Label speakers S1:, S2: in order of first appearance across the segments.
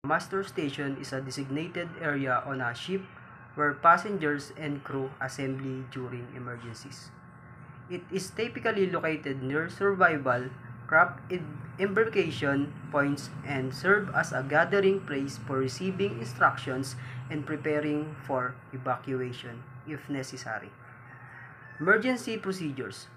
S1: Master station is a designated area on a ship where passengers and crew assemble during emergencies. It is typically located near survival craft embarkation points and serve as a gathering place for receiving instructions and preparing for evacuation if necessary. Emergency procedures.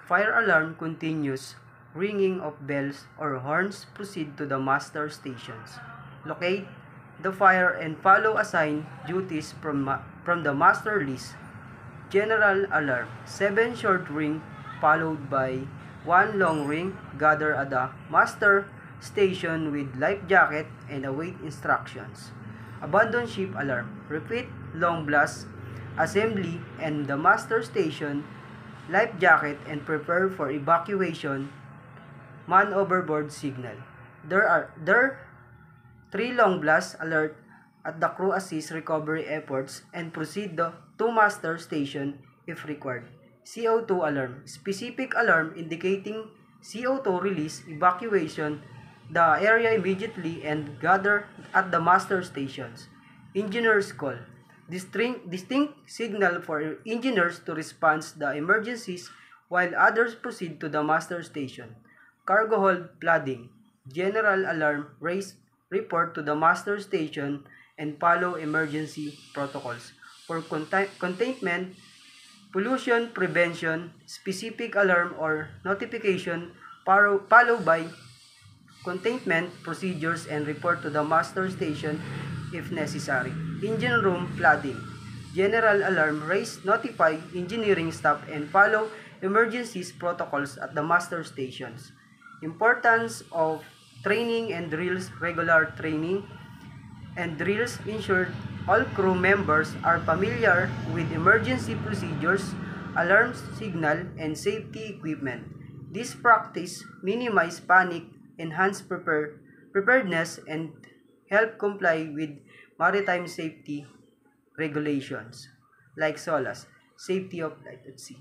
S1: Fire alarm continues. Ringing of bells or horns proceed to the master stations. Locate the fire and follow assigned duties from the master list. General alarm. 7 short ring followed by 1 long ring. Gather at the master station with life jacket and await instructions. Abandon ship alarm. Repeat long blast assembly and the master station, life jacket and prepare for evacuation. Man overboard signal. There are 3 long blast alert at the crew assist recovery efforts and proceed to master station if required. CO2 alarm. Specific alarm indicating CO2 release evacuation the area immediately and gather at the master stations. Engineer's call. Distinct signal for engineers to respond to the emergencies while others proceed to the master station. Cargo hold flooding. General alarm raise report to the master station and follow emergency protocols. For containment, pollution prevention, specific alarm or notification followed by containment procedures and report to the master station if necessary. Engine room flooding. General alarm raise notify engineering staff and follow emergencies protocols at the master stations. Importance of training and drills. Regular training and drills ensure all crew members are familiar with emergency procedures, alarm signal, and safety equipment. This practice minimize panic, enhance preparedness, and help comply with maritime safety regulations like SOLAS, Safety of Life at Sea.